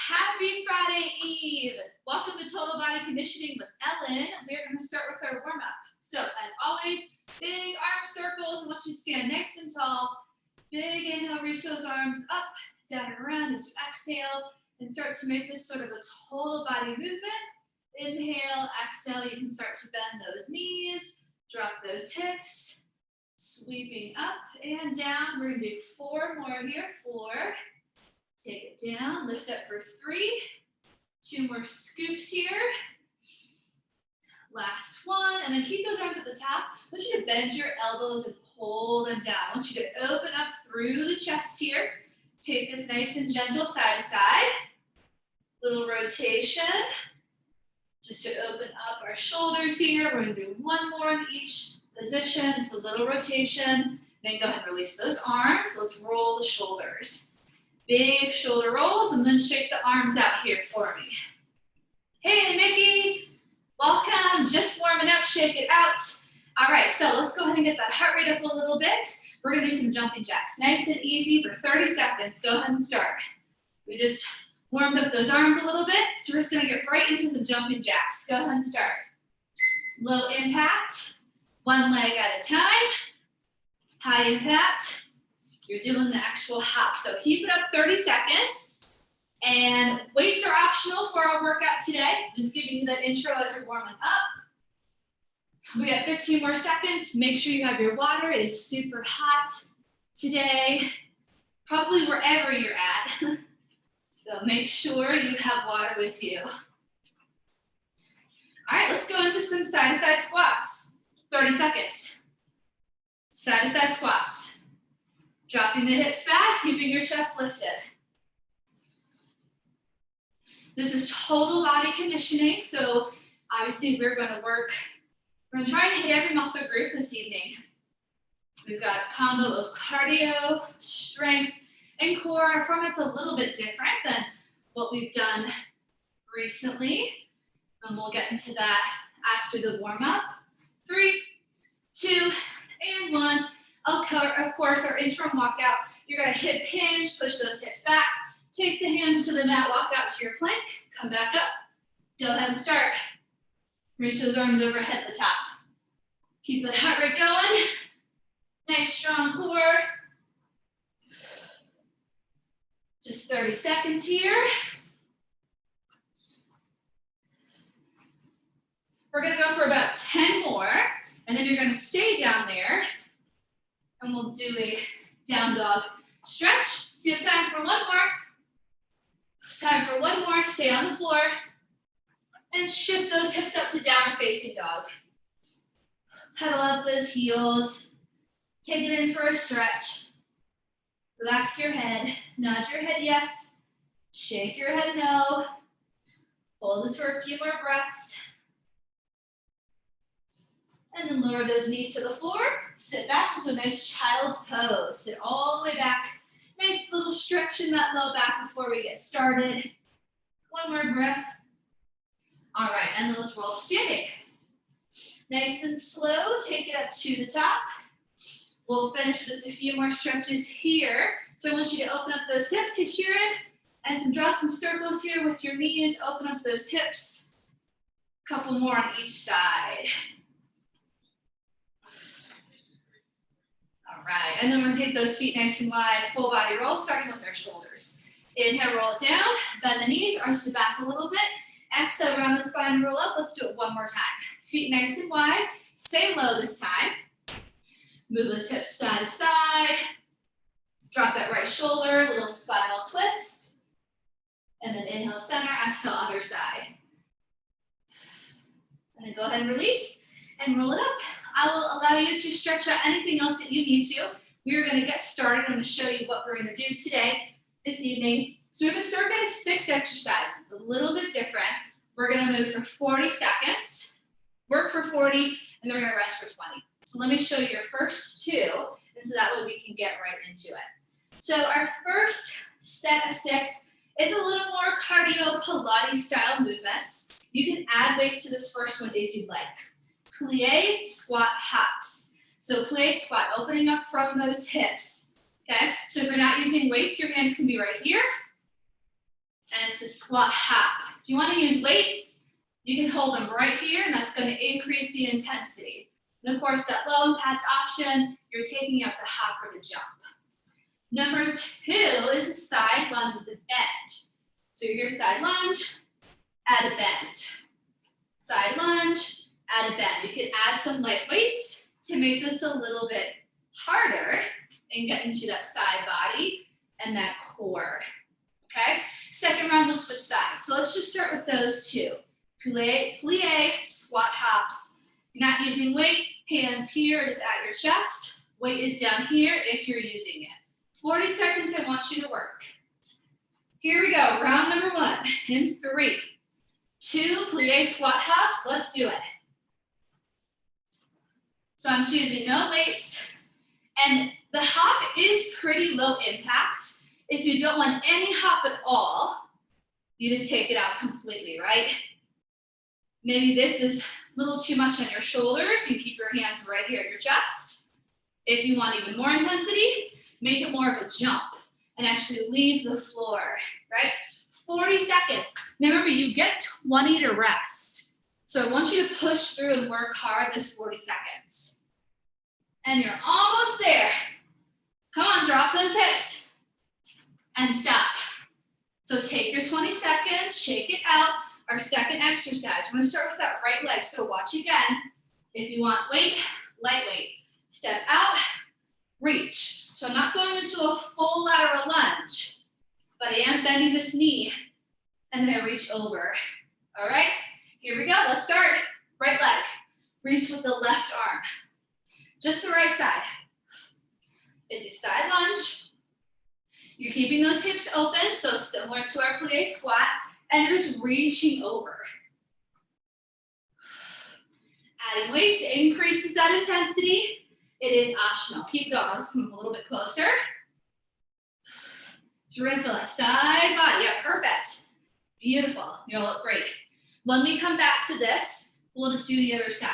Happy Friday Eve. Welcome to Total Body Conditioning with Ellen. We're going to start with our warm up. So as always, big arm circles. I want you to stand nice and tall. Big inhale, reach those arms up, down and around as you exhale, and start to make this sort of a total body movement. Inhale, exhale, you can start to bend those knees, drop those hips, sweeping up and down. We're going to do 4 more here. 4. Take it down, lift up for 3. 2 more scoops here. Last one, and then keep those arms at the top. I want you to bend your elbows and pull them down. I want you to open up through the chest here. Take this nice and gentle side to side. Little rotation. Just to open up our shoulders here. We're going to do 1 more in each position. Just a little rotation. Then go ahead and release those arms. Let's roll the shoulders. Big shoulder rolls, and then shake the arms out here for me. Hey, Mickey. Welcome. Just warming up. Shake it out. All right, so let's go ahead and get that heart rate up a little bit. We're going to do some jumping jacks. Nice and easy for 30 seconds. Go ahead and start. We just warmed up those arms a little bit, so we're just going to get right into some jumping jacks. Go ahead and start. Low impact, 1 leg at a time. High impact. You're doing the actual hop. So keep it up 30 seconds. And weights are optional for our workout today. Just giving you that intro as you're warming up. We got 15 more seconds. Make sure you have your water. It is super hot today, probably wherever you're at. So make sure you have water with you. All right, let's go into some side-to-side squats. 30 seconds. Side-to-side squats. Dropping the hips back, keeping your chest lifted. This is total body conditioning, so obviously we're going to try and hit every muscle group this evening. We've got a combo of cardio, strength, and core. Our format's a little bit different than what we've done recently, and we'll get into that after the warm-up. 3, 2, and 1. Of course, our intro walkout, you're going to hip hinge, push those hips back, take the hands to the mat, walk out to your plank, come back up. Go ahead and start. Reach those arms overhead at the top. Keep that heart rate going. Nice strong core. Just 30 seconds here. We're going to go for about 10 more, and then you're going to stay down there. And we'll do a down dog stretch. So you have time for 1 more. Time for 1 more. Stay on the floor. And shift those hips up to downward facing dog. Huddle up those heels. Take it in for a stretch. Relax your head. Nod your head yes. Shake your head no. Hold this for a few more breaths. And then lower those knees to the floor. Sit back into a nice child's pose. Sit all the way back. Nice little stretch in that low back before we get started. 1 more breath. All right, and then let's roll up standing. Nice and slow. Take it up to the top. We'll finish with just a few more stretches here. So I want you to open up those hips. Hey, Sharon. And draw some circles here with your knees. Open up those hips. A couple more on each side. All right, and then we're gonna take those feet nice and wide, full body roll, starting with our shoulders. Inhale, roll it down, bend the knees, arch the back a little bit. Exhale, round the spine, roll up. Let's do it 1 more time. Feet nice and wide, stay low this time. Move those hips side to side. Drop that right shoulder, little spinal twist. And then inhale, center, exhale, other side. And then go ahead and release and roll it up. I will allow you to stretch out anything else that you need to. We are going to get started. I'm going to show you what we're going to do today, this evening. So we have a circuit of 6 exercises, a little bit different. We're going to move for 40 seconds, work for 40, and then we're going to rest for 20. So let me show you your first 2, and so that way we can get right into it. So our first set of 6 is a little more cardio Pilates style movements. You can add weights to this first one if you'd like. Plie, squat, hops. So plie, squat, opening up from those hips. Okay, so if you're not using weights, your hands can be right here. and it's a squat hop. If you want to use weights, you can hold them right here, and that's going to increase the intensity. And of course, that low impact option, you're taking out the hop or the jump. Number 2 is a side lunge with a bend. So you're here, side lunge, add a bend. Side lunge, add a bend. You can add some light weights to make this a little bit harder and get into that side body and that core. Okay? Second round, we'll switch sides. So let's just start with those 2. Plie, squat hops. You're not using weight, hands here is at your chest. Weight is down here if you're using it. 40 seconds, I want you to work. Here we go, round number 1 in 3, 2, plie squat hops, let's do it. So I'm choosing no weights, and the hop is pretty low impact. If you don't want any hop at all, you just take it out completely, right? Maybe this is a little too much on your shoulders, you keep your hands right here at your chest. If you want even more intensity, make it more of a jump and actually leave the floor, right? 40 seconds. Now remember, you get 20 to rest. So I want you to push through and work hard this 40 seconds. And you're almost there. Come on, drop those hips and stop. So take your 20 seconds, shake it out. Our second exercise, we're gonna start with that right leg. So watch again. If you want weight, lightweight. Step out, reach. So I'm not going into a full lateral lunge, but I am bending this knee, and then I reach over. All right, here we go. Let's start. Right leg. Reach with the left arm. Just the right side. It's a side lunge. You're keeping those hips open, so similar to our plie squat, and you're just reaching over. Adding weights increases that intensity. It is optional. Keep going. Let's come up a little bit closer. So we're gonna feel that side body. Yeah, perfect. Beautiful. You'll look great. When we come back to this, we'll just do the other side.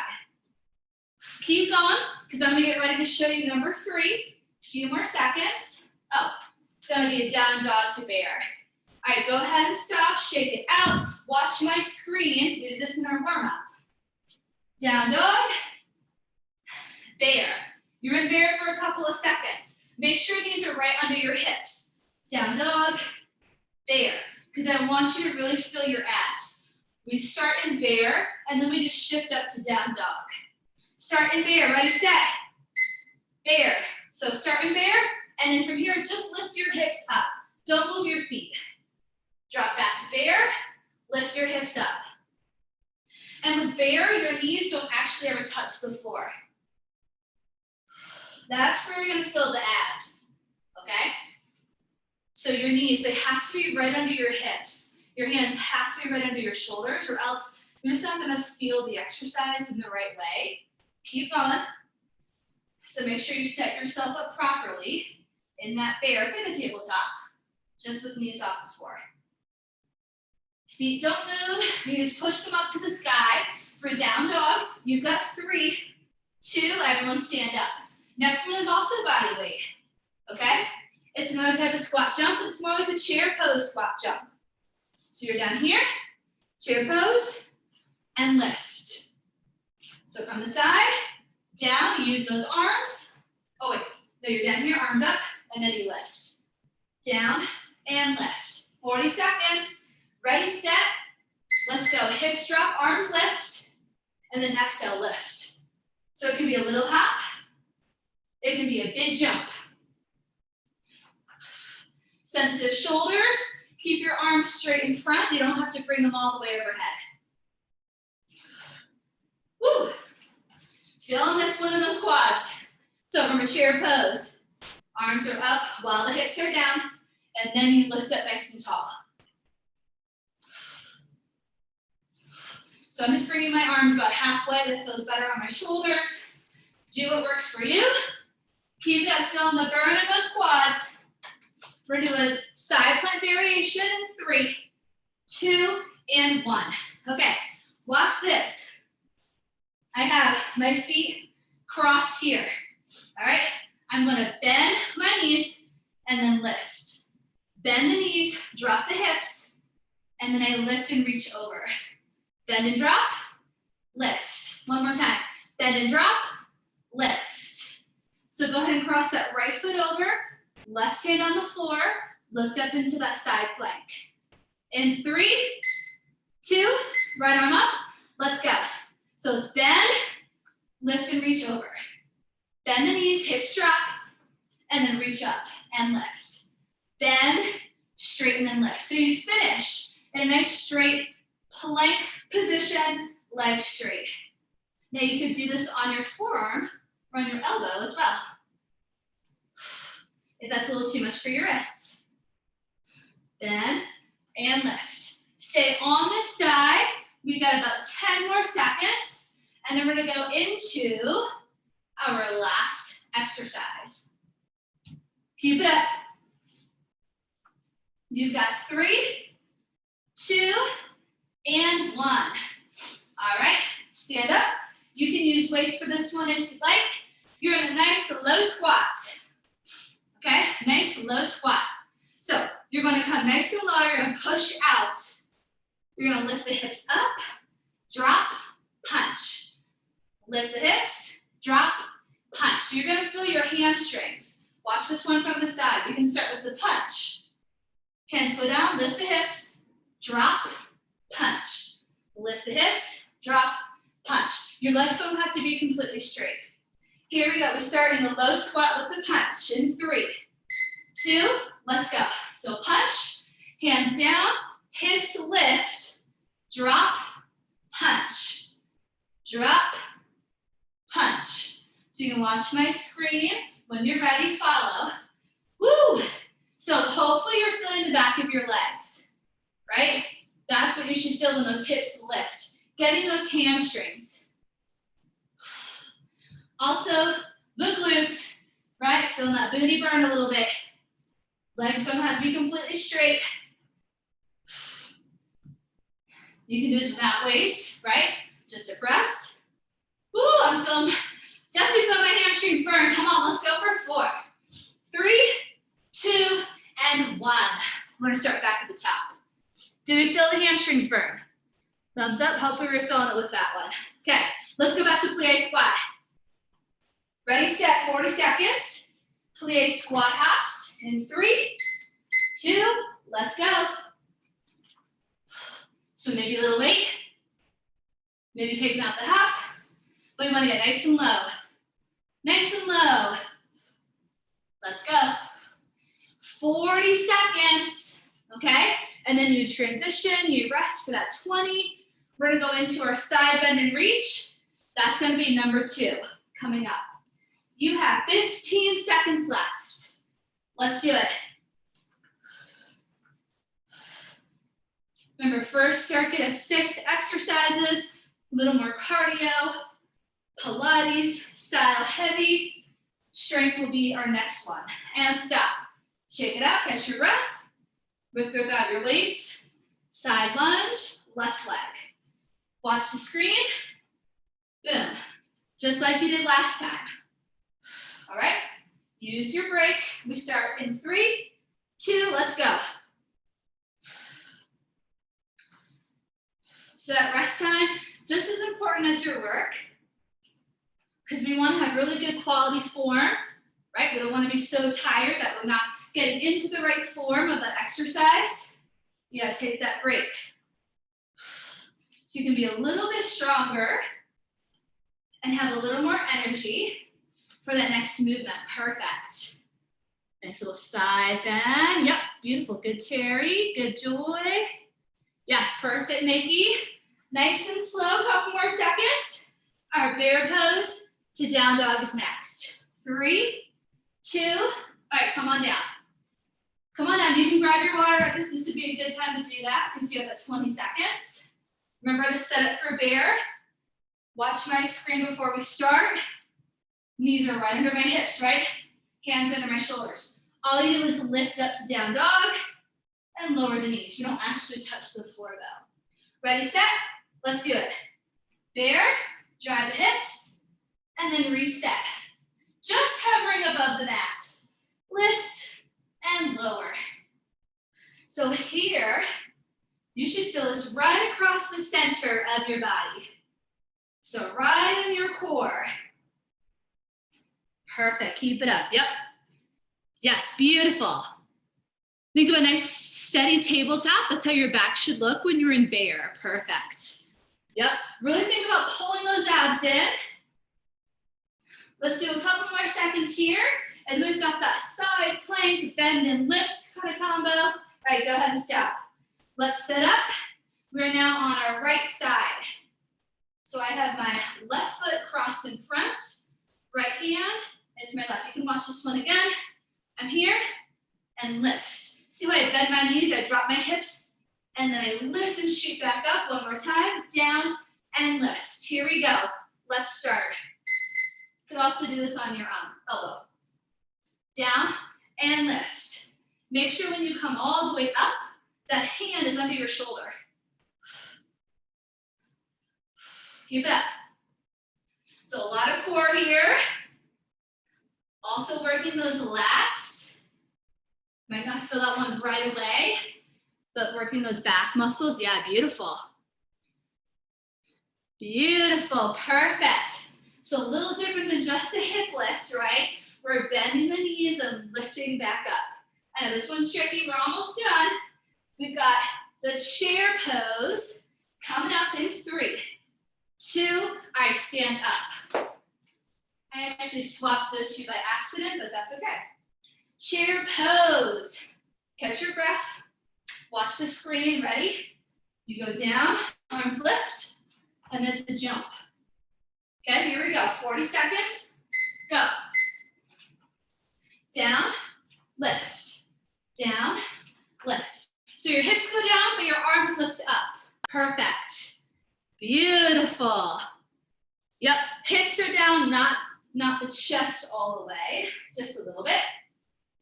Keep going, because I'm gonna get ready to show you number 3. A few more seconds. Oh, it's gonna be a down dog to bear. All right, go ahead and stop, shake it out. Watch my screen. We did this in our warm-up. Down dog, bear. You're in bear for a couple of seconds. Make sure these are right under your hips. Down dog, bear. Because I want you to really feel your abs. We start in bear, and then we just shift up to down dog. Start in bear, ready, set. Bear. So start in bear, and then from here, just lift your hips up. Don't move your feet. Drop back to bear, lift your hips up. And with bear, your knees don't actually ever touch the floor. That's where you're gonna feel the abs, okay? So your knees, they have to be right under your hips. Your hands have to be right under your shoulders, or else you're just not gonna feel the exercise in the right way. Keep going. So make sure you set yourself up properly in that bear. It's like a tabletop, just with knees off the floor. Feet don't move, you just push them up to the sky. For down dog, you've got 3, 2, everyone stand up. Next one is also body weight, okay? It's another type of squat jump, but it's more like a chair pose squat jump. So you're down here, chair pose, and lift. So from the side, down, use those arms. Oh wait, no, you're down here, arms up, and then you lift. Down and lift. 40 seconds, ready, set. Let's go, hips drop, arms lift, and then exhale, lift. So it can be a little hop, it can be a big jump. Sensitive shoulders, keep your arms straight in front. You don't have to bring them all the way overhead. Woo. Feeling this one in those quads. So from a chair pose, arms are up while the hips are down, and then you lift up nice and tall. So I'm just bringing my arms about halfway. That feels better on my shoulders. Do what works for you. Keep that feeling the burn in those quads. We're gonna do a side plank variation in 3, 2, and 1. Okay, watch this. I have my feet crossed here, all right? I'm gonna bend my knees and then lift. Bend the knees, drop the hips, and then I lift and reach over. Bend and drop, lift. One more time. Bend and drop, lift. So go ahead and cross that right foot over, left hand on the floor, lift up into that side plank. In 3, 2, right arm up, let's go. So it's bend, lift and reach over. Bend the knees, hips drop, and then reach up and lift. Bend, straighten and lift. So you finish in a nice straight plank position, legs straight. Now you could do this on your forearm or on your elbow as well, if that's a little too much for your wrists. Bend and lift. Stay on this side. We've got about 10 more seconds, and then we're gonna go into our last exercise. Keep it up. You've got 3, 2, and 1. All right, stand up. You can use weights for this one if you'd like. You're in a nice low squat. Okay, nice low squat. So you're gonna come nice and low, you're gonna push out. You're gonna lift the hips up, drop, punch. Lift the hips, drop, punch. So you're gonna feel your hamstrings. Watch this one from the side. You can start with the punch. Hands go down, lift the hips, drop, punch. Lift the hips, drop, punch. Your legs don't have to be completely straight. Here we go. We start in the low squat with the punch. In 3, 2, let's go. So punch, hands down, hips lift, drop, punch. Drop, punch. So you can watch my screen. When you're ready, follow. Woo! So hopefully you're feeling the back of your legs, right? That's what you should feel when those hips lift. Getting those hamstrings. Also, the glutes, right? Feeling that booty burn a little bit. Legs don't have to be completely straight. You can do this without weights, right? Just a press. Woo, I'm definitely feeling my hamstrings burn. Come on, let's go for 4, 3, 2, and 1. We're gonna start back at the top. Do we feel the hamstrings burn? Thumbs up, hopefully we're feeling it with that one. Okay, let's go back to plie squat. Ready, set, 40 seconds. Plie squat hops in 3, 2, let's go. So maybe a little weight, maybe taking out the hop, but we wanna get nice and low. Nice and low. Let's go. 40 seconds, okay? And then you transition, you rest for that 20. We're gonna go into our side bend and reach. That's gonna be number 2 coming up. You have 15 seconds left. Let's do it. Remember, first circuit of 6 exercises, a little more cardio, Pilates, style heavy. Strength will be our next one. And stop. Shake it out, catch your breath. Lift without your weights. Side lunge, left leg. Watch the screen. Boom. Just like we did last time. All right, use your break. We start in 3, 2, let's go. So that rest time, just as important as your work, because we want to have really good quality form, right? We don't want to be so tired that we're not getting into the right form of that exercise. You gotta take that break. So you can be a little bit stronger and have a little more energy for that next movement. Perfect. Nice little side bend. Yep, beautiful. Good, Terry. Good, Joy. Yes, perfect, Mickey. Nice and slow, couple more seconds. Our bear pose to down dog is next. 3, 2, all right, come on down. Come on down, you can grab your water. This would be a good time to do that because you have about 20 seconds. Remember to set up for bear. Watch my screen before we start. Knees are right under my hips, right? Hands under my shoulders. All you do is lift up to down dog and lower the knees. You don't actually touch the floor though. Ready, set, let's do it. Bear, drive the hips, and then reset. Just hovering above the mat. Lift and lower. So here, You should feel this right across the center of your body. So right in your core. Perfect, keep it up, yep. Yes, beautiful. Think of a nice steady tabletop. That's how your back should look when you're in bear, perfect. Yep, really think about pulling those abs in. Let's do a couple more seconds here. And we've got that side plank, bend and lift kind of combo. All right, go ahead and stop. Let's sit up. We're now on our right side. So I have my left foot crossed in front, right hand is my left. You can watch this one again. I'm here and lift. See how I bend my knees, I drop my hips, and then I lift and shoot back up. One more time, down and lift. Here we go. Let's start. You could also do this on your elbow. Down and lift. Make sure when you come all the way up, that hand is under your shoulder. Keep it up. So a lot of core here. Also working those lats. Might not feel that one right away, but working those back muscles, yeah, beautiful. Beautiful, perfect. So a little different than just a hip lift, right? We're bending the knees and lifting back up. I know this one's tricky, we're almost done. We've got the chair pose coming up in 3, 2, I stand up. I actually swapped those two by accident, but that's okay. Chair pose. Catch your breath. Watch the screen, ready? You go down, arms lift, and then it's a jump. Okay, here we go, 40 seconds, go. Down, lift, down, lift. So your hips go down, but your arms lift up. Perfect. Beautiful. Yep, hips are down, not the chest all the way, just a little bit.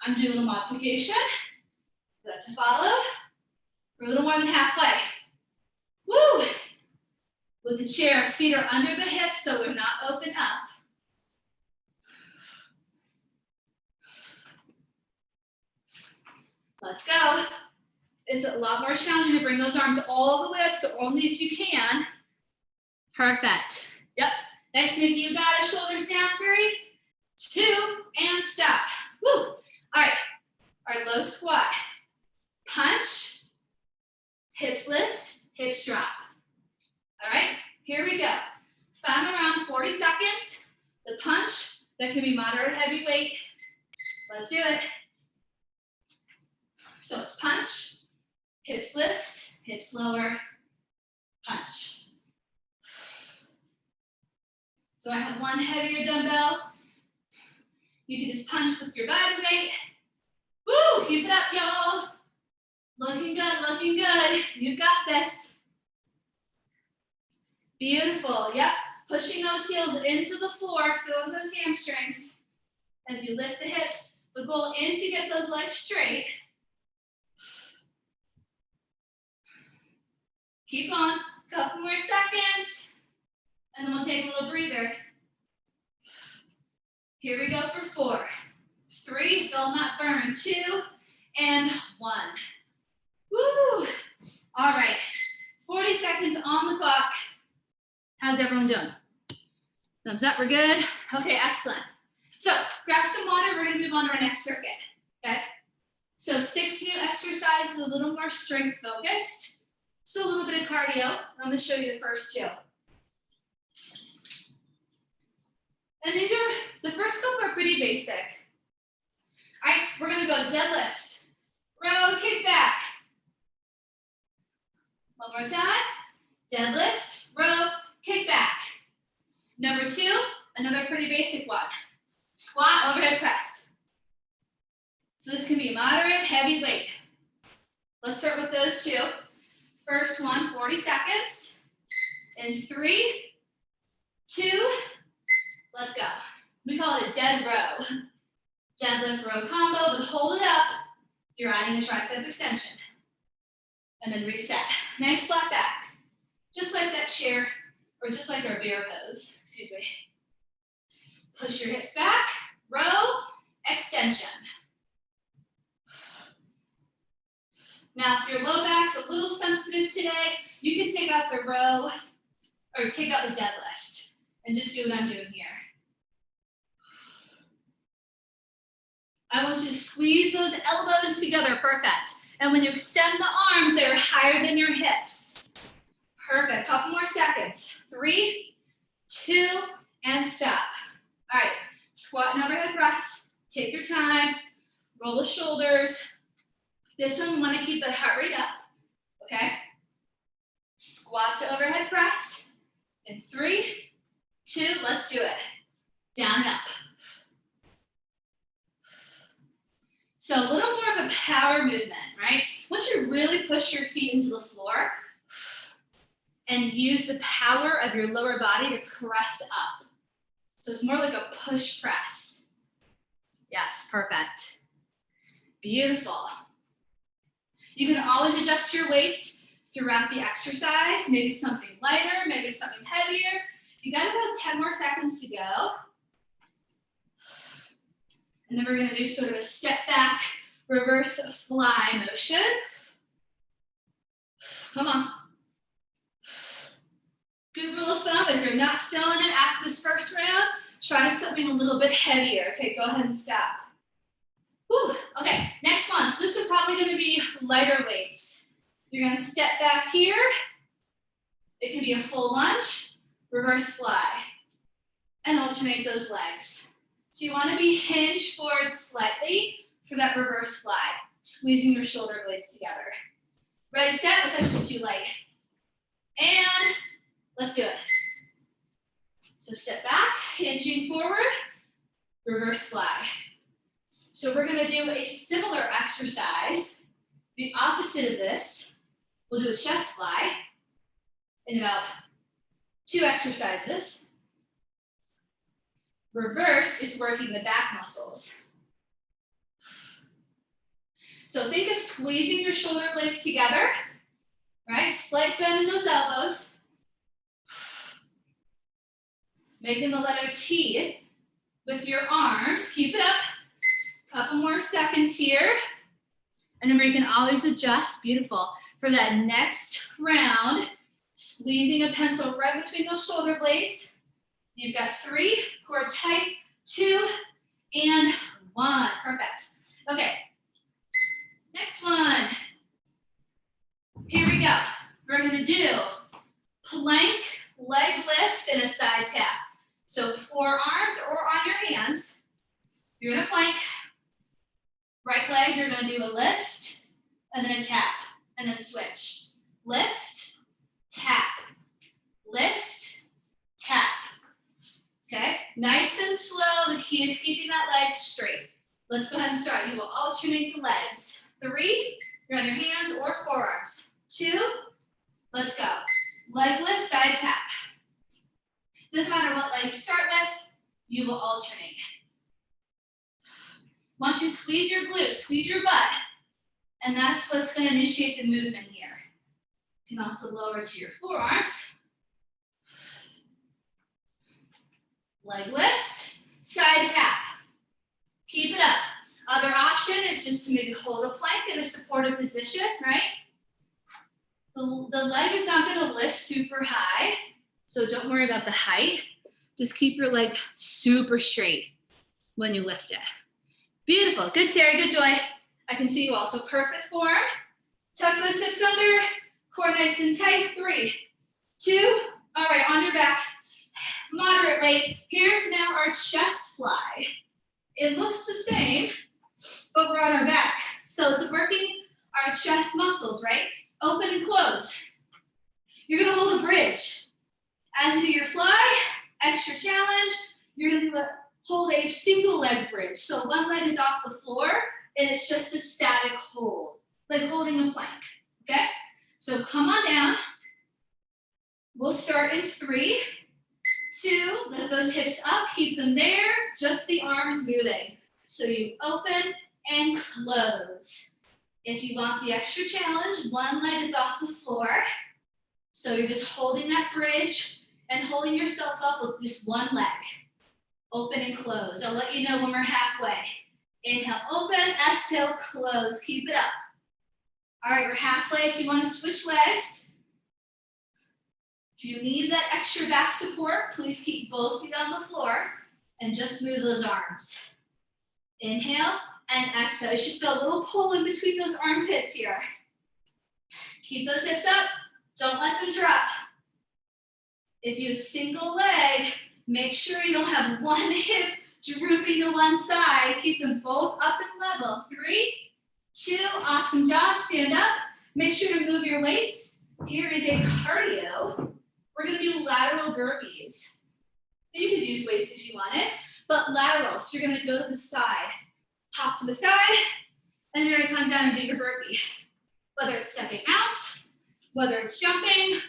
I'm doing a little modification. That to follow. We're a little more than halfway. Woo! With the chair, feet are under the hips, so we're not open up. Let's go. It's a lot more challenging to bring those arms all the way up, so only if you can. Perfect. Yep. Nice, Nikki, you got it. Shoulders down, 3, 2, and stop. Woo. All right, our low squat. Punch, hips lift, hips drop. All right, here we go. Final round, 40 seconds. The punch, that can be moderate heavy weight. Let's do it. So it's punch, hips lift, hips lower, punch. So I have one heavier dumbbell. You can just punch with your body weight. Woo, keep it up, y'all. Looking good, looking good. You got this. Beautiful, yep. Pushing those heels into the floor, feeling those hamstrings. As you lift the hips, the goal is to get those legs straight. Keep on, couple more seconds. And then we'll take a little breather. Here we go for 4, 3, feel that burn, 2, and 1. Woo! All right, 40 seconds on the clock. How's everyone doing? Thumbs up, we're good? Okay, excellent. So grab some water, we're gonna move on to our next circuit, okay? So 6 new exercises, a little more strength focused. So a little bit of cardio. I'm gonna show you the first 2. And these are, the first couple are pretty basic. All right, we're gonna go deadlift, row, kick back. One more time, deadlift, row, kick back. Number 2, another pretty basic one. Squat, overhead press. So this can be moderate, heavy weight. Let's start with those 2. First one, 40 seconds. In 3, 2, let's go. We call it a dead row. Deadlift row combo, but hold it up. You're adding a tricep extension. And then reset. Nice flat back. Just like that chair, or just like our bear pose, excuse me. Push your hips back, row, extension. Now, if your low back's a little sensitive today, you can take out the row or take out the deadlift and just do what I'm doing here. I want you to squeeze those elbows together, perfect. And when you extend the arms, they're higher than your hips. Perfect, couple more seconds. 3, 2, and stop. All right, squat and overhead press. Take your time, roll the shoulders. This one, we wanna keep the heart rate up, okay? Squat to overhead press. In 3, 2, let's do it. Down and up. So a little more of a power movement, right? Once you really push your feet into the floor and use the power of your lower body to press up. So it's more like a push press. Yes, perfect. Beautiful. You can always adjust your weights throughout the exercise, maybe something lighter, maybe something heavier. You got about 10 more seconds to go. And then we're gonna do sort of a step back, reverse fly motion. Come on. Good rule of thumb, if you're not feeling it after this first round, try something a little bit heavier. Okay, go ahead and stop. Whew. Okay, next one. So this is probably gonna be lighter weights. You're gonna step back here. It could be a full lunge, reverse fly, and alternate those legs. So you want to be hinged forward slightly for that reverse fly, squeezing your shoulder blades together. Ready, set? It's actually too light. And let's do it. So step back, hinging forward, reverse fly. So we're going to do a similar exercise. The opposite of this, we'll do a chest fly in about 2 exercises. Reverse is working the back muscles. So think of squeezing your shoulder blades together, right? Slight bend in those elbows. Making the letter T with your arms. Keep it up. Couple more seconds here. And remember, you can always adjust, beautiful, for that next round. Squeezing a pencil right between those shoulder blades. You've got 3, core tight, 2, and 1. Perfect. Okay, next one. Here we go. We're gonna do plank, leg lift, and a side tap. So forearms or on your hands. You're gonna plank. Right leg, you're gonna do a lift, and then a tap, and then switch. Lift, tap, lift, tap. Okay, nice and slow. The key is keeping that leg straight. Let's go ahead and start. You will alternate the legs. 3, you're on your hands or forearms. 2, let's go. Leg lift, side tap. Doesn't matter what leg you start with, you will alternate. Once you squeeze your glutes, squeeze your butt, and that's what's going to initiate the movement here. You can also lower to your forearms. Leg lift, side tap. Keep it up. Other option is just to maybe hold a plank in a supportive position, right? The leg is not going to lift super high, so don't worry about the height. Just keep your leg super straight when you lift it. Beautiful. Good, Terry. Good, Joy. I can see you all. So perfect form. Tuck those hips under. Core nice and tight. 3, 2. All right, on your back. Moderate weight. Here's now our chest fly. It looks the same, but we're on our back. So it's working our chest muscles, right? Open and close. You're gonna hold a bridge. As you do your fly, extra challenge, you're gonna hold a single leg bridge. So one leg is off the floor and it's just a static hold, like holding a plank, okay? So come on down. We'll start in 3, 2, lift those hips up, keep them there, just the arms moving. So you open and close. If you want the extra challenge, one leg is off the floor. So you're just holding that bridge and holding yourself up with just one leg. Open and close. I'll let you know when we're halfway. Inhale, open, exhale, close. Keep it up. All right, we're halfway. If you want to switch legs, if you need that extra back support, please keep both feet on the floor and just move those arms. Inhale and exhale. You should feel a little pull in between those armpits here. Keep those hips up. Don't let them drop. If you have single leg, make sure you don't have one hip drooping to one side. Keep them both up and level. 3, 2, awesome job. Stand up. Make sure to move your weights. Here is a cardio. We're gonna do lateral burpees. You could use weights if you wanted, but lateral. So you're gonna go to the side, hop to the side, and then you're gonna come down and do your burpee. Whether it's stepping out, whether it's jumping,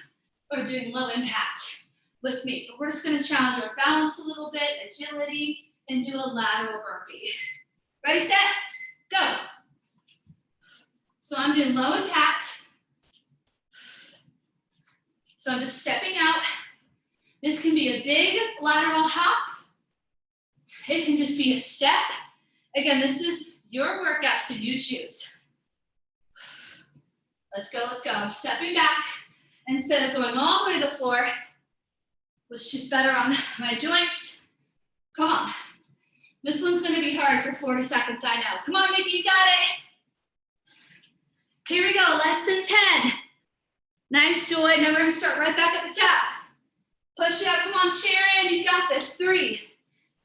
or doing low impact with me. But we're just gonna challenge our balance a little bit, agility, and do a lateral burpee. Ready, set, go. So I'm doing low impact. So I'm just stepping out. This can be a big lateral hop. It can just be a step. Again, this is your workout, so you choose. Let's go, let's go. I'm stepping back instead of going all the way to the floor, which is just better on my joints. Come on. This one's gonna be hard for 40 seconds, I know. Come on, Mickey, you got it. Here we go, less than 10. Nice, Joy. Now we're gonna start right back at the top. Push it up, come on, Sharon, you got this. 3,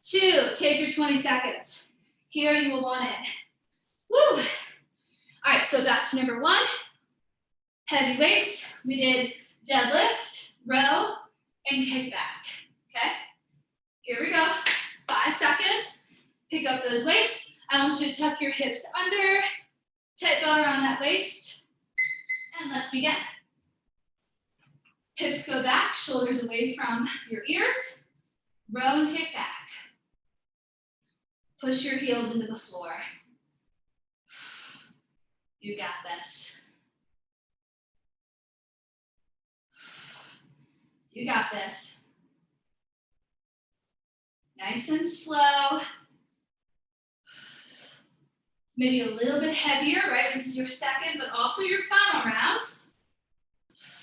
2, take your 20 seconds. Here you will want it. Woo! All right, so back to number 1. Heavy weights. We did deadlift, row, and kick back, okay? Here we go, 5 seconds. Pick up those weights. I want you to tuck your hips under, tight belt around that waist, and let's begin. Hips go back, shoulders away from your ears. Row and kick back. Push your heels into the floor. You got this. You got this. Nice and slow. Maybe a little bit heavier, right? This is your second, but also your final round.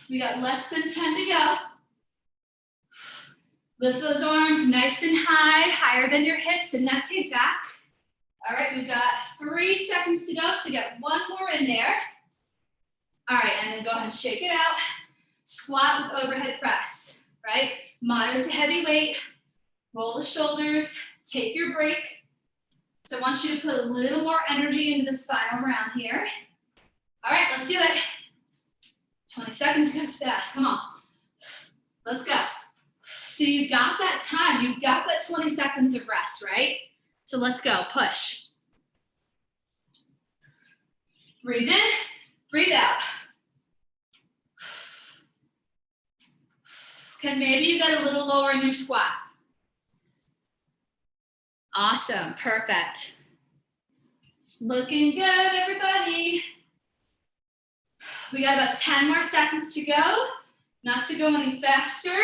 We got less than 10 to go. Lift those arms nice and high, higher than your hips and neck kick back. All right, we've got 3 seconds to go, so get one more in there. All right, and then go ahead and shake it out. Squat with overhead press, right? Moderate to heavy weight. Roll the shoulders, take your break. So I want you to put a little more energy into this final round here. All right, let's do it. 20 seconds goes fast, come on. Let's go. So you got that time, you got that 20 seconds of rest, right? So let's go, push. Breathe in, breathe out. Okay, maybe you got a little lower in your squat. Awesome, perfect. Looking good, everybody. We got about 10 more seconds to go. Not to go any faster,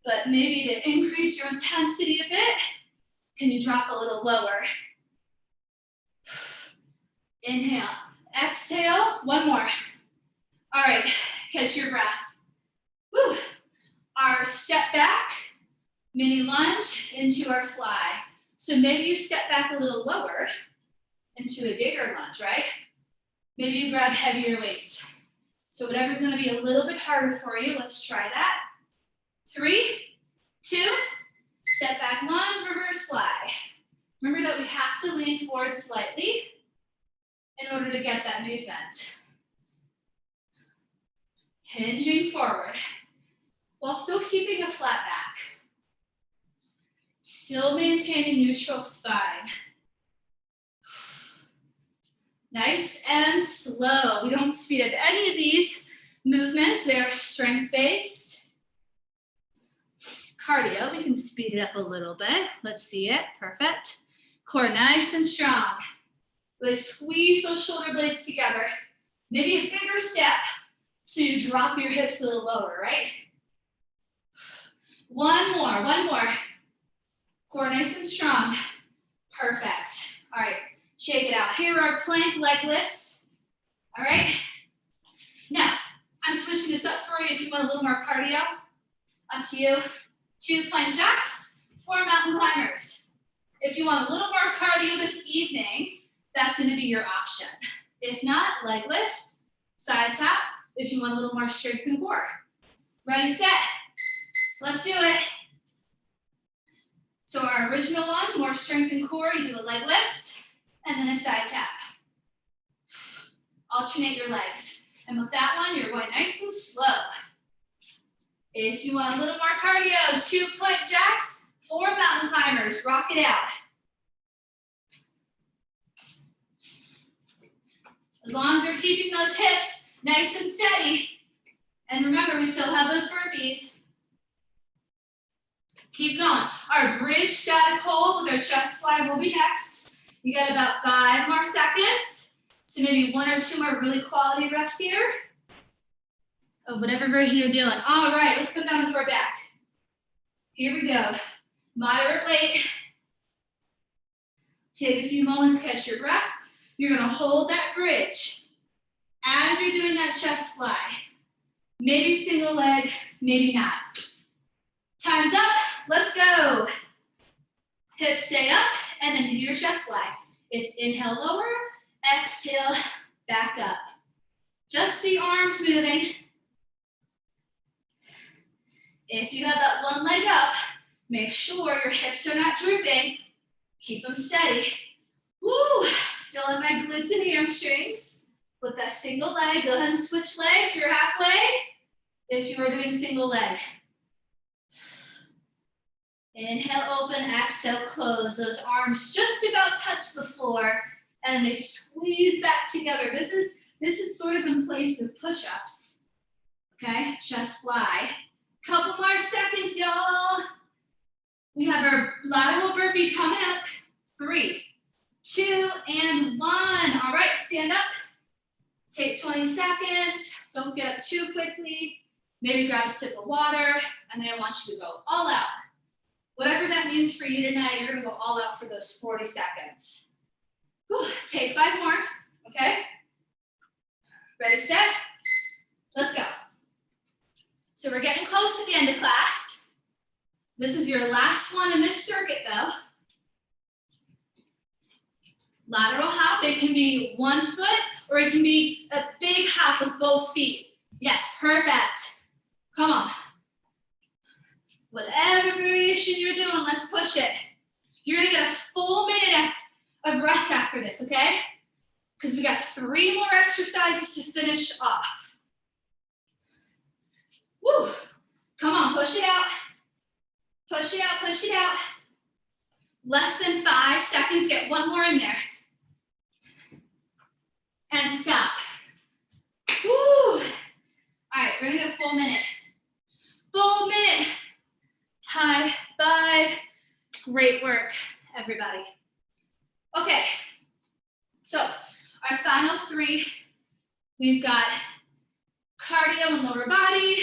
but maybe to increase your intensity a bit. Can you drop a little lower? Inhale, exhale, one more. All right, catch your breath. Woo. Our step back, mini lunge into our fly. So maybe you step back a little lower into a bigger lunge, right? Maybe you grab heavier weights. So whatever's gonna be a little bit harder for you, let's try that. 3, 2, step back lunge, reverse fly. Remember that we have to lean forward slightly in order to get that movement. Hinging forward while still keeping a flat back. Still maintaining neutral spine. Nice and slow. We don't speed up any of these movements. They are strength-based. Cardio, we can speed it up a little bit. Let's see it, perfect. Core nice and strong. Really squeeze those shoulder blades together. Maybe a bigger step so you drop your hips a little lower, right? One more. Core nice and strong. Perfect. All right, shake it out. Here are plank leg lifts. All right, this up for you if you want a little more cardio. Up to you. 2 plank jacks, 4 mountain climbers. If you want a little more cardio this evening, that's going to be your option. If not, leg lift, side tap, if you want a little more strength and core. Ready, set. Let's do it. So our original one, more strength and core, you do a leg lift, and then a side tap. Alternate your legs. And with that one, you're going nice and slow. If you want a little more cardio, 2 plank jacks, 4 mountain climbers, rock it out. As long as you're keeping those hips nice and steady. And remember, we still have those burpees. Keep going. Our bridge static hold with our chest fly will be next. You got about 5 more seconds. So maybe 1 or 2 more really quality reps here of whatever version you're doing. All right, let's come down to our back. Here we go. Moderate weight. Take a few moments, catch your breath. You're gonna hold that bridge as you're doing that chest fly. Maybe single leg, maybe not. Time's up, let's go. Hips stay up, and then do your chest fly. It's inhale, lower, exhale, back up. Just the arms moving. If you have that one leg up, make sure your hips are not drooping. Keep them steady. Woo! Feeling my glutes and hamstrings. With that single leg, go ahead and switch legs. You're halfway. If you are doing single leg. Inhale, open, exhale, close. Those arms just about touch the floor, and they squeeze back together. This is sort of in place of push-ups. Okay, chest fly. Couple more seconds, y'all. We have our lateral burpee coming up. 3, 2, and 1. All right, stand up. Take 20 seconds. Don't get up too quickly. Maybe grab a sip of water, and then I want you to go all out. Whatever that means for you tonight, you're gonna go all out for those 40 seconds. Whew, take 5 more, okay? Ready, set, let's go. So we're getting close to the end of class. This is your last one in this circuit though. Lateral hop, it can be 1 foot or it can be a big hop with both feet. Yes, perfect. Come on. Whatever variation you're doing, let's push it. You're gonna get a full minute of rest after this, okay? Because we got 3 more exercises to finish off. Woo! Come on, push it out. Push it out, push it out. Less than 5 seconds, get 1 more in there. And stop. Woo! All right, we're gonna get a full minute. Full minute. High 5. Great work, everybody. Okay, so our final 3, we've got cardio and lower body,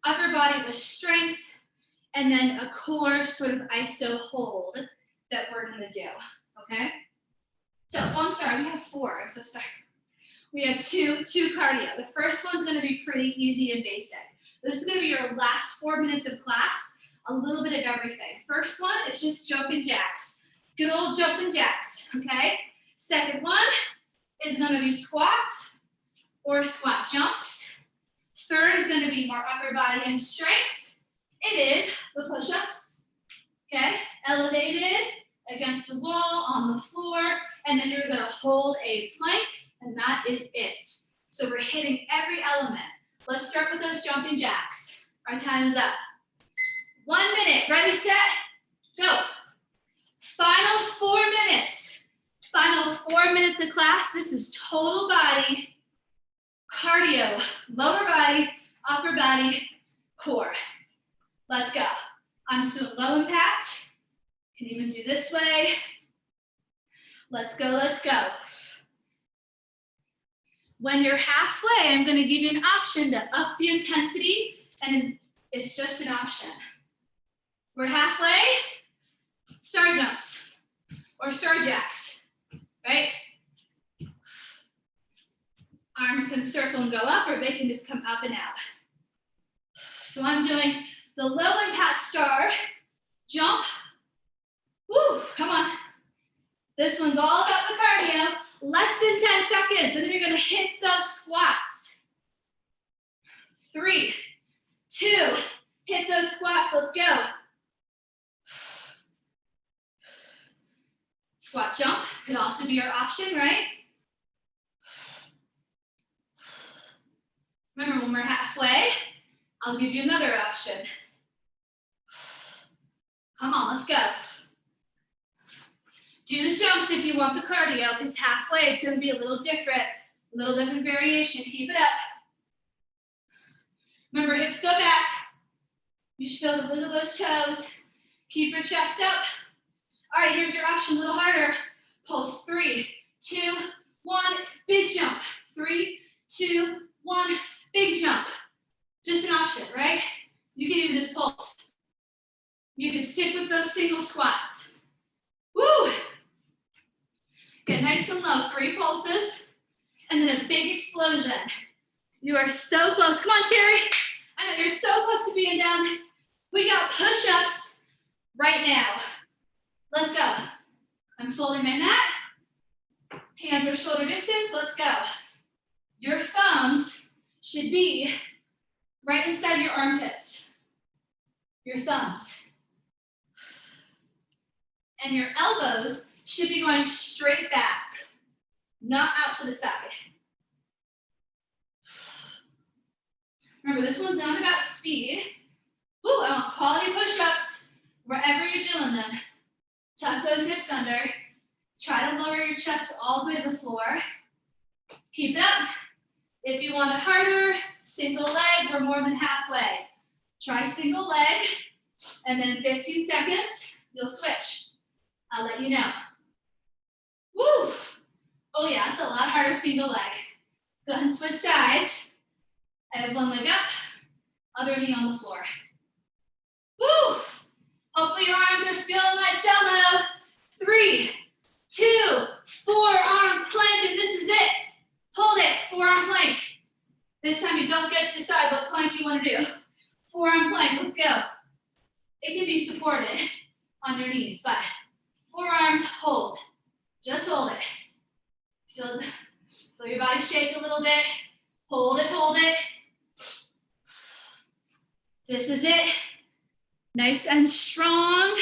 upper body with strength, and then a core sort of iso hold that we're gonna do, okay? So, oh, I'm sorry, we have 4, I'm so sorry. We have two cardio. The first one's gonna be pretty easy and basic. This is gonna be your last 4 minutes of class, a little bit of everything. First one is just jumping jacks. Good old jumping jacks, okay? Second one is gonna be squats or squat jumps. Third is gonna be more upper body and strength. It is the push-ups, okay? Elevated against the wall, on the floor, and then you're gonna hold a plank, and that is it. So we're hitting every element. Let's start with those jumping jacks. Our time is up. 1 minute, ready, set, go. Final 4 minutes. Final 4 minutes of class. This is total body, cardio, lower body, upper body, core. Let's go. I'm just doing low impact. Can even do this way. Let's go, let's go. When you're halfway, I'm gonna give you an option to up the intensity, and it's just an option. We're halfway, star jumps or star jacks, right? Arms can circle and go up, or they can just come up and out. So I'm doing the low impact star jump. Woo, come on. This one's all about the cardio. Less than 10 seconds, and then you're gonna hit those squats. 3, 2, hit those squats, let's go. Squat jump could also be your option, right? Remember, when we're halfway, I'll give you another option. Come on, let's go. Do the jumps if you want the cardio, because halfway it's gonna be a little different variation. Keep it up. Remember, hips go back. You should be able to wiggle those toes. Keep your chest up. All right, here's your option, a little harder. Pulse, 3, 2, 1, big jump. 3, 2, 1, big jump. Just an option, right? You can even just pulse. You can stick with those single squats. Woo! Get nice and low, 3 pulses, and then a big explosion. You are so close. Come on, Terry. I know you're so close to being done. We got push-ups right now. Let's go. I'm folding my mat. Hands are shoulder distance. Let's go. Your thumbs should be right inside your armpits. Your thumbs. And your elbows should be going straight back, not out to the side. Remember, this one's not about speed. Ooh, I want quality push-ups wherever you're doing them. Tuck those hips under. Try to lower your chest all the way to the floor. Keep it up. If you want it harder, single leg, we're more than halfway. Try single leg, and then in 15 seconds, you'll switch. I'll let you know. Woo! Oh yeah, it's a lot harder single leg. Go ahead and switch sides. I have one leg up, other knee on the floor. Woo! Hopefully your arms are feeling like jello. 3, 2, forearm plank, and this is it. Hold it, forearm plank. This time you don't get to decide what plank you want to do. Forearm plank, let's go. It can be supported on your knees, but forearms, hold. Just hold it. Feel your body shake a little bit. Hold it, hold it. This is it. Nice and strong.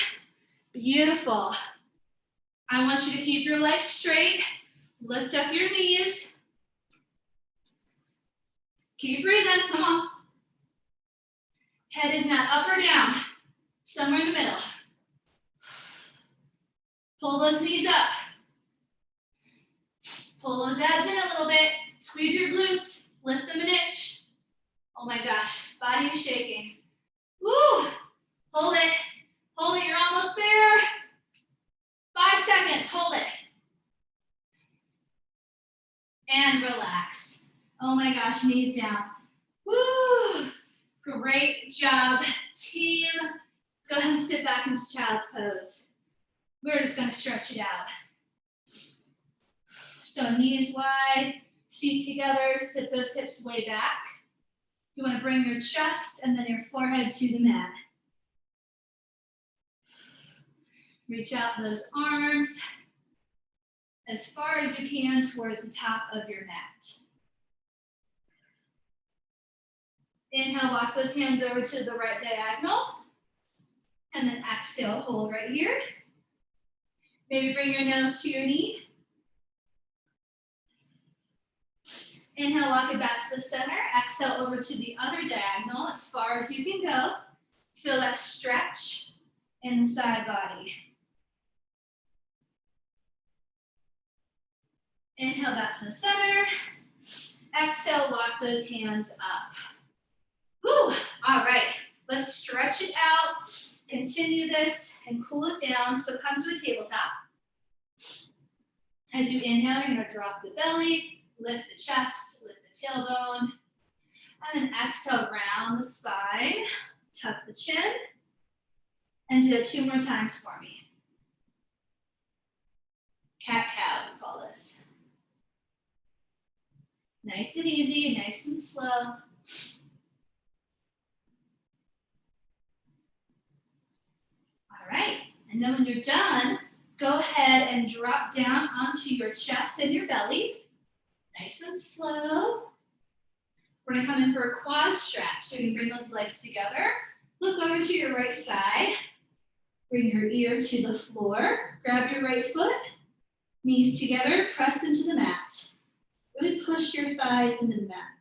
Beautiful. I want you to keep your legs straight. Lift up your knees. Keep breathing, come on. Head is not up or down, somewhere in the middle. Pull those knees up. Pull those abs in a little bit. Squeeze your glutes, lift them an inch. Oh my gosh, body is shaking. Woo! Hold it, you're almost there. 5 seconds, hold it. And relax. Oh my gosh, knees down. Woo! Great job, team. Go ahead and sit back into child's pose. We're just gonna stretch it out. So knees wide, feet together, sit those hips way back. You wanna bring your chest and then your forehead to the mat. Reach out those arms as far as you can towards the top of your mat. Inhale, walk those hands over to the right diagonal. And then exhale, hold right here. Maybe bring your nose to your knee. Inhale, walk it back to the center. Exhale over to the other diagonal as far as you can go. Feel that stretch in the side body. Inhale back to the center. Exhale, walk those hands up. Whew. All right, let's stretch it out. Continue this and cool it down. So come to a tabletop. As you inhale, you're gonna drop the belly, lift the chest, lift the tailbone, and then exhale, round the spine, tuck the chin, and do that 2 more times for me. Cat-cow, we call this. Nice and easy, nice and slow. All right, and then when you're done, go ahead and drop down onto your chest and your belly. Nice and slow. We're gonna come in for a quad stretch. So you can bring those legs together. Look over to your right side. Bring your ear to the floor. Grab your right foot. Knees together, press into the mat. Really push your thighs into the mat.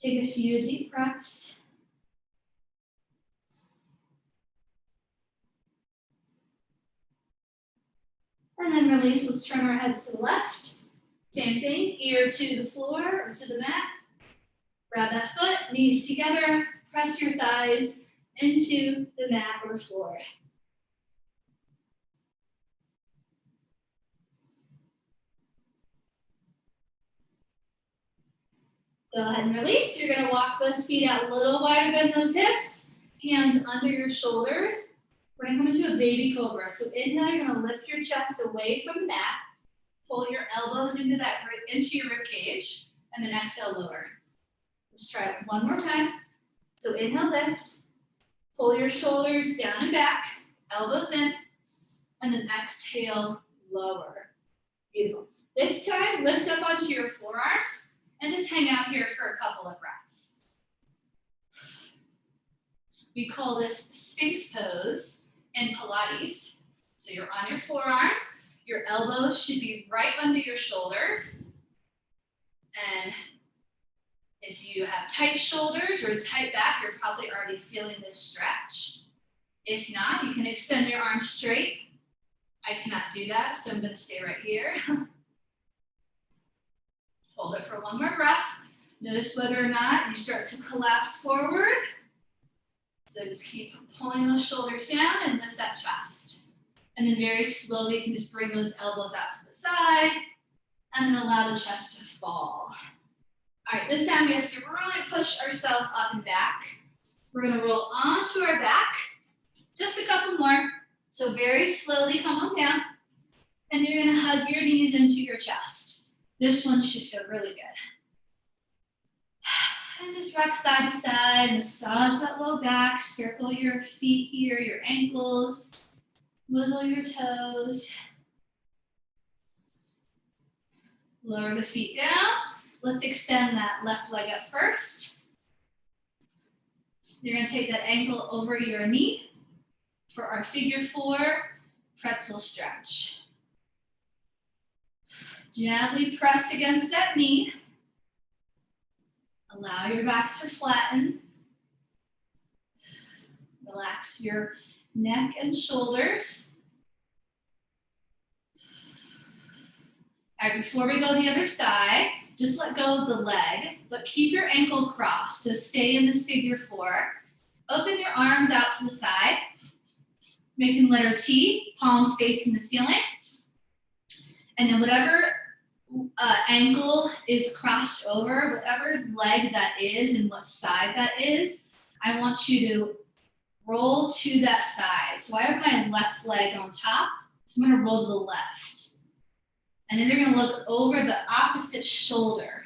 Take a few deep breaths. And then release. Let's turn our heads to the left. Same thing, ear to the floor or to the mat. Grab that foot, knees together, press your thighs into the mat or floor. Go ahead and release. You're gonna walk those feet out a little wider than those hips, hands under your shoulders. We're gonna come into a baby cobra. So inhale, you're gonna lift your chest away from the mat, pull your elbows into your rib cage, and then exhale, lower. Let's try it one more time. So inhale, lift, pull your shoulders down and back, elbows in, and then exhale, lower. Beautiful. This time, lift up onto your forearms and just hang out here for a couple of breaths. We call this Sphinx pose in Pilates. So you're on your forearms, your elbows should be right under your shoulders. And if you have tight shoulders or tight back, you're probably already feeling this stretch. If not, you can extend your arms straight. I cannot do that, so I'm gonna stay right here. Hold it for one more breath. Notice whether or not you start to collapse forward. So just keep pulling those shoulders down and lift that chest. And then very slowly, you can just bring those elbows out to the side and then allow the chest to fall. All right, this time we have to really push ourselves up and back. We're gonna roll onto our back. Just a couple more. So very slowly come on down. And you're gonna hug your knees into your chest. This one should feel really good. And just rock side to side, massage that low back, circle your feet here, your ankles, wiggle your toes. Lower the feet down. Let's extend that left leg up first. You're gonna take that ankle over your knee for our figure 4 pretzel stretch. Gently press against that knee. Allow your back to flatten. Relax your neck and shoulders. All right, before we go the other side, just let go of the leg, but keep your ankle crossed. So stay in this figure 4. Open your arms out to the side, making letter T, palms facing the ceiling. And then whatever ankle is crossed over, whatever leg that is and what side that is, I want you to roll to that side. So I have my left leg on top, so I'm gonna roll to the left. And then you're gonna look over the opposite shoulder.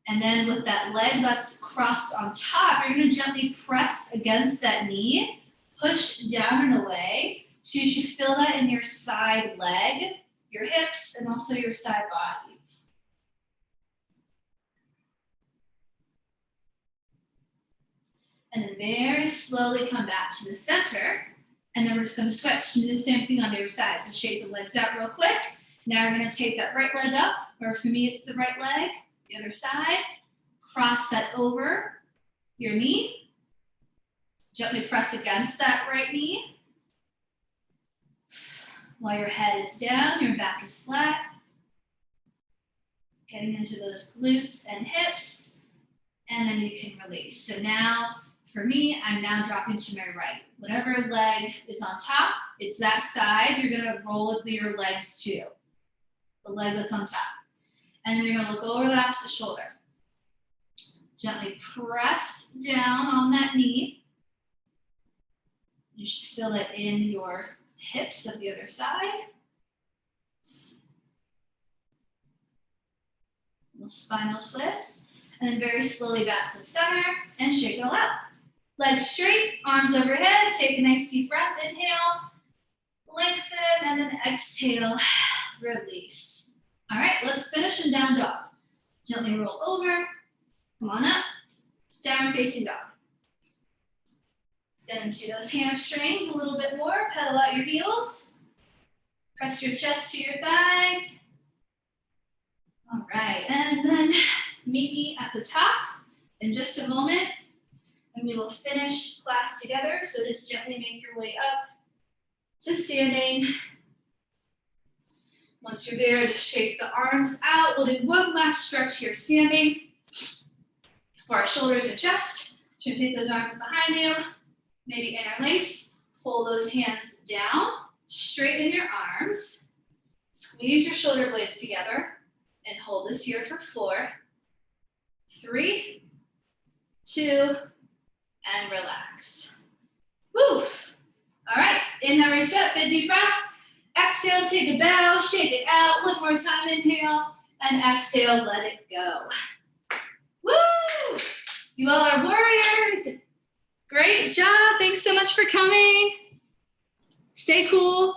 And then with that leg that's crossed on top, you're gonna gently press against that knee, push down and away. So you should feel that in your side leg, your hips, and also your side body. And then very slowly come back to the center. And then we're just gonna switch and do the same thing on the other side. So shake the legs out real quick. Now we're gonna take that right leg up, or for me, it's the right leg, the other side. Cross that over your knee. Gently press against that right knee. While your head is down, your back is flat. Getting into those glutes and hips. And then you can release. So now, for me, I'm now dropping to my right. Whatever leg is on top, it's that side. You're gonna roll with your legs too. The leg that's on top. And then you're gonna look over the opposite shoulder. Gently press down on that knee. You should feel it in your hips of the other side. Little spinal twist. And then very slowly back to the center and shake it all out. Legs straight, arms overhead. Take a nice deep breath. Inhale, lengthen, and then exhale, release. All right, let's finish in down dog. Gently roll over. Come on up. Down facing dog. Get into those hamstrings a little bit more. Pedal out your heels. Press your chest to your thighs. All right, and then meet me at the top in just a moment, and we will finish class together. So just gently make your way up to standing. Once you're there, just shake the arms out. We'll do one last stretch here, standing. For our shoulders and chest, take those arms behind you. Maybe interlace, pull those hands down, straighten your arms, squeeze your shoulder blades together, and hold this here for 4, 3, 2, and relax. Woo! All right, inhale, reach up, big deep breath. Exhale, take a bow, shake it out. One more time, inhale, and exhale, let it go. Woo! You all are warriors. Great job. Thanks so much for coming. Stay cool.